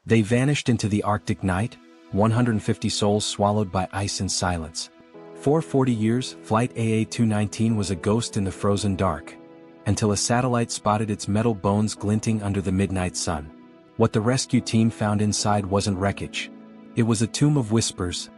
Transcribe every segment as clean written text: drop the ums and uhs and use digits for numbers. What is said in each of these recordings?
They vanished into the Arctic night, 150 souls swallowed by ice and silence. For 40 years, Flight AA-219 was a ghost in the frozen dark, until a satellite spotted its metal bones glinting under the midnight sun. What the rescue team found inside wasn't wreckage. It was a tomb of whispers,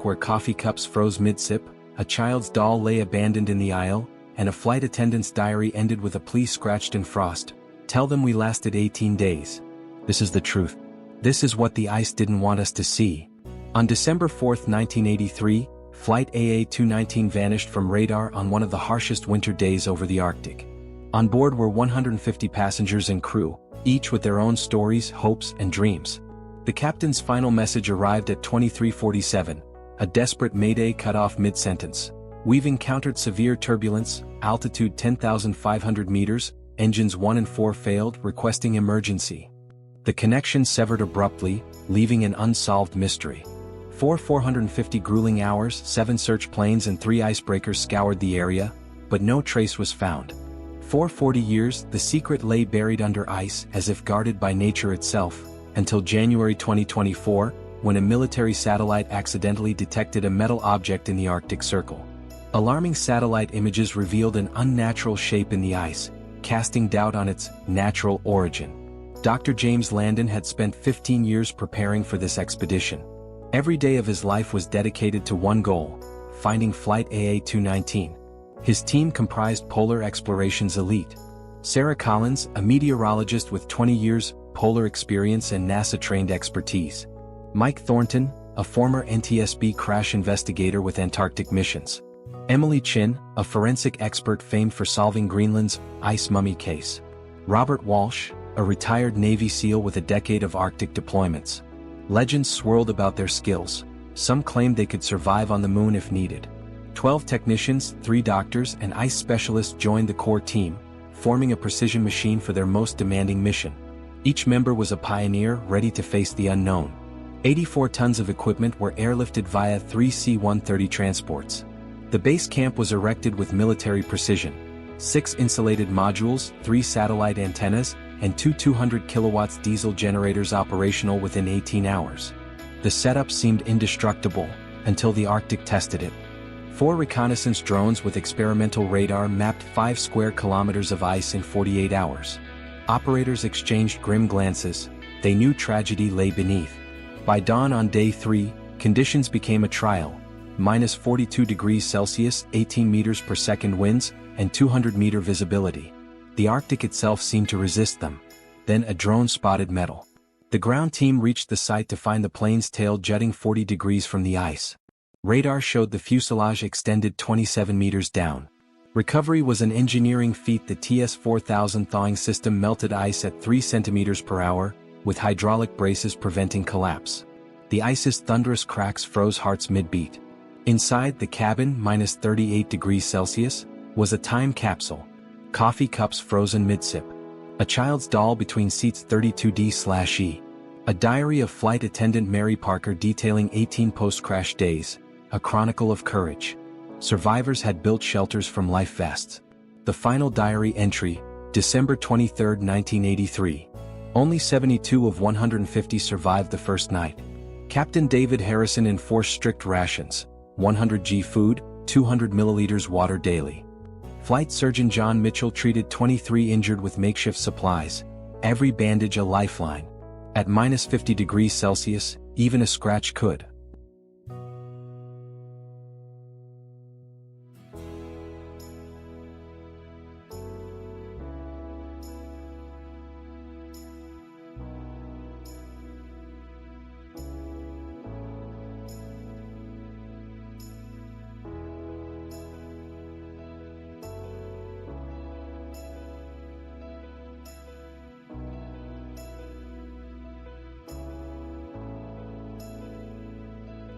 where coffee cups froze mid-sip, a child's doll lay abandoned in the aisle, and a flight attendant's diary ended with a plea scratched in frost. Tell them we lasted 18 days. This is the truth. This is what the ice didn't want us to see. On December 4, 1983, Flight AA-219 vanished from radar on one of the harshest winter days over the Arctic. On board were 150 passengers and crew, each with their own stories, hopes, and dreams. The captain's final message arrived at 23:47, a desperate mayday cut off mid-sentence. We've encountered severe turbulence, altitude 10,500 meters, engines 1 and 4 failed, requesting emergency. The connection severed abruptly, leaving an unsolved mystery. For 450 grueling hours, 7 search planes and 3 icebreakers scoured the area, but no trace was found. For 40 years, the secret lay buried under ice as if guarded by nature itself, until January 2024, when a military satellite accidentally detected a metal object in the Arctic Circle. Alarming satellite images revealed an unnatural shape in the ice, casting doubt on its natural origin. Dr. James Landon had spent 15 years preparing for this expedition. Every day of his life was dedicated to one goal: finding Flight AA-219. His team comprised Polar Explorations elite: Sarah Collins, a meteorologist with 20 years polar experience and NASA-trained expertise; Mike Thornton, a former NTSB crash investigator with Antarctic missions; Emily Chin, a forensic expert famed for solving Greenland's ice mummy case; Robert Walsh, a retired Navy SEAL with a decade of Arctic deployments. Legends swirled about their skills. Some claimed they could survive on the moon if needed. 12 technicians, 3 doctors, and ice specialists joined the core team, forming a precision machine for their most demanding mission. Each member was a pioneer, ready to face the unknown. 84 tons of equipment were airlifted via 3 C-130 transports. The base camp was erected with military precision. 6 insulated modules, 3 satellite antennas, and 2 200 kilowatts diesel generators operational within 18 hours. The setup seemed indestructible, until the Arctic tested it. 4 reconnaissance drones with experimental radar mapped 5 square kilometers of ice in 48 hours. Operators exchanged grim glances. They knew tragedy lay beneath. By dawn on day 3, conditions became a trial. Minus 42 degrees Celsius, 18 meters per second winds, and 200-meter visibility. The Arctic itself seemed to resist them. Then a drone spotted metal. The ground team reached the site to find the plane's tail jutting 40 degrees from the ice. Radar showed the fuselage extended 27 meters down. Recovery was an engineering feat. The TS-4000 thawing system melted ice at 3 centimeters per hour, with hydraulic braces preventing collapse. The ice's thunderous cracks froze hearts mid-beat. Inside the cabin, minus 38 degrees Celsius, was a time capsule. Coffee cups frozen mid-sip. A child's doll between seats 32D/E. A diary of flight attendant Mary Parker detailing 18 post-crash days, a chronicle of courage. Survivors had built shelters from life vests. The final diary entry, December 23, 1983. Only 72 of 150 survived the first night. Captain David Harrison enforced strict rations, 100 g food, 200 milliliters water daily. Flight Surgeon John Mitchell treated 23 injured with makeshift supplies, every bandage a lifeline. At minus 50 degrees Celsius, even a scratch could.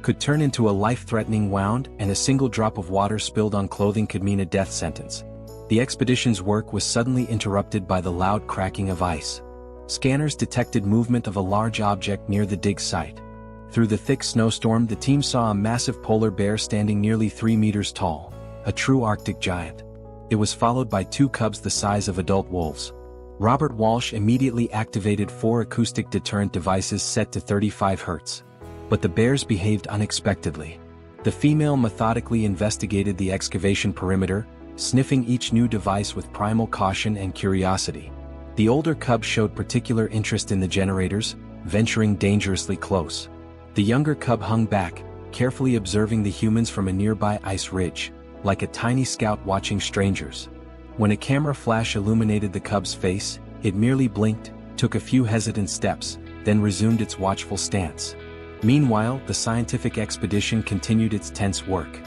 Could turn into a life-threatening wound, and a single drop of water spilled on clothing could mean a death sentence. The expedition's work was suddenly interrupted by the loud cracking of ice. Scanners detected movement of a large object near the dig site. Through the thick snowstorm, the team saw a massive polar bear standing nearly 3 meters tall, a true Arctic giant. It was followed by 2 cubs the size of adult wolves. Robert Walsh immediately activated 4 acoustic deterrent devices set to 35 Hz. But the bears behaved unexpectedly. The female methodically investigated the excavation perimeter, sniffing each new device with primal caution and curiosity. The older cub showed particular interest in the generators, venturing dangerously close. The younger cub hung back, carefully observing the humans from a nearby ice ridge, like a tiny scout watching strangers. When a camera flash illuminated the cub's face, it merely blinked, took a few hesitant steps, then resumed its watchful stance. Meanwhile, the scientific expedition continued its tense work.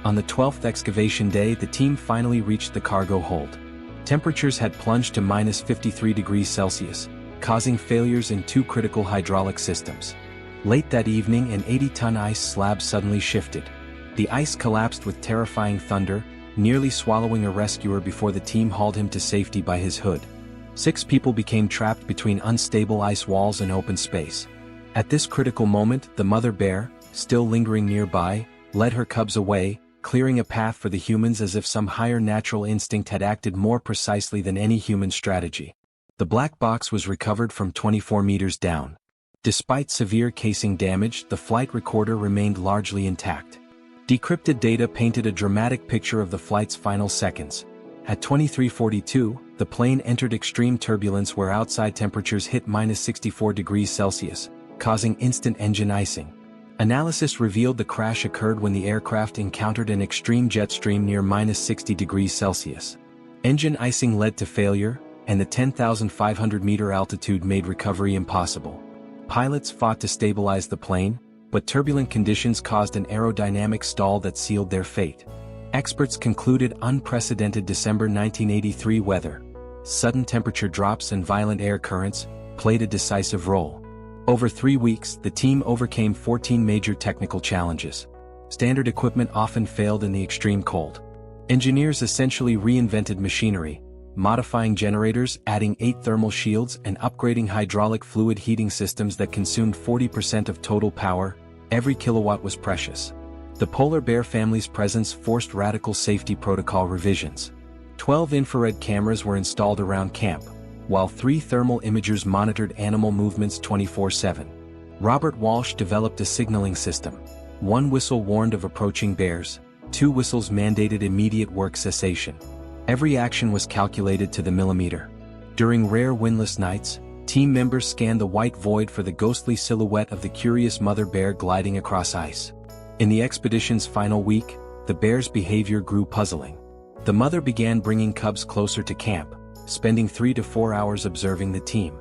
On the 12th excavation day, the team finally reached the cargo hold. Temperatures had plunged to -53°C, causing failures in 2 critical hydraulic systems. Late that evening, an 80-ton ice slab suddenly shifted. The ice collapsed with terrifying thunder, nearly swallowing a rescuer before the team hauled him to safety by his hood. 6 people became trapped between unstable ice walls and open space. At this critical moment, the mother bear, still lingering nearby, led her cubs away, clearing a path for the humans as if some higher natural instinct had acted more precisely than any human strategy. The black box was recovered from 24 meters down. Despite severe casing damage, the flight recorder remained largely intact. Decrypted data painted a dramatic picture of the flight's final seconds. At 23:42, the plane entered extreme turbulence where outside temperatures hit -64°C, causing instant engine icing. Analysis revealed the crash occurred when the aircraft encountered an extreme jet stream near -60°C. Engine icing led to failure, and the 10,500-meter altitude made recovery impossible. Pilots fought to stabilize the plane, but turbulent conditions caused an aerodynamic stall that sealed their fate. Experts concluded unprecedented December 1983 weather, sudden temperature drops and violent air currents, played a decisive role. Over 3 weeks, the team overcame 14 major technical challenges. Standard equipment often failed in the extreme cold. Engineers essentially reinvented machinery, modifying generators, adding 8 thermal shields, and upgrading hydraulic fluid heating systems that consumed 40% of total power. Every kilowatt was precious. The polar bear family's presence forced radical safety protocol revisions. 12 infrared cameras were installed around camp, while 3 thermal imagers monitored animal movements 24/7. Robert Walsh developed a signaling system. 1 whistle warned of approaching bears, 2 whistles mandated immediate work cessation. Every action was calculated to the millimeter. During rare windless nights, team members scanned the white void for the ghostly silhouette of the curious mother bear gliding across ice. In the expedition's final week, the bear's behavior grew puzzling. The mother began bringing cubs closer to camp, spending 3 to 4 hours observing the team.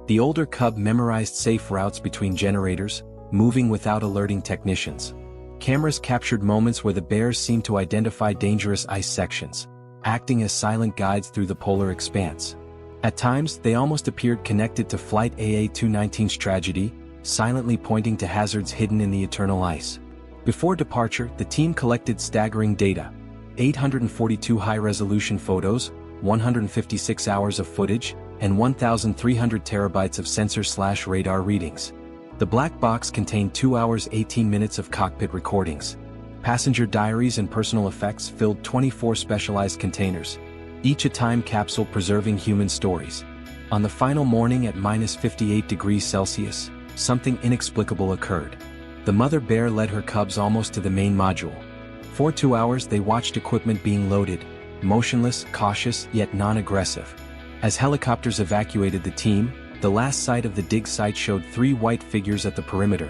The older cub memorized safe routes between generators, moving without alerting technicians. Cameras captured moments where the bears seemed to identify dangerous ice sections, acting as silent guides through the polar expanse. At times, they almost appeared connected to Flight AA-219's tragedy, silently pointing to hazards hidden in the eternal ice. Before departure, the team collected staggering data: 842 high-resolution photos, 156 hours of footage, and 1,300 terabytes of sensor/radar readings. The black box contained 2 hours 18 minutes of cockpit recordings. Passenger diaries and personal effects filled 24 specialized containers, each a time capsule preserving human stories. On the final morning at -58°C, something inexplicable occurred. The mother bear led her cubs almost to the main module. For 2 hours they watched equipment being loaded, motionless, cautious, yet non-aggressive. As helicopters evacuated the team, the last sight of the dig site showed 3 white figures at the perimeter,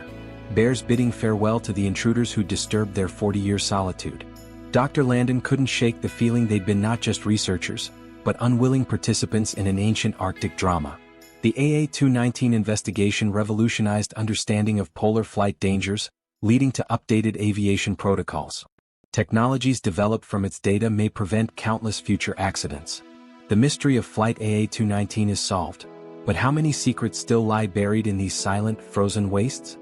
bears bidding farewell to the intruders who disturbed their 40-year solitude. Dr. Landon couldn't shake the feeling they'd been not just researchers, but unwilling participants in an ancient Arctic drama. The AA-219 investigation revolutionized understanding of polar flight dangers, leading to updated aviation protocols. Technologies developed from its data may prevent countless future accidents. The mystery of Flight AA-219 is solved, but how many secrets still lie buried in these silent, frozen wastes?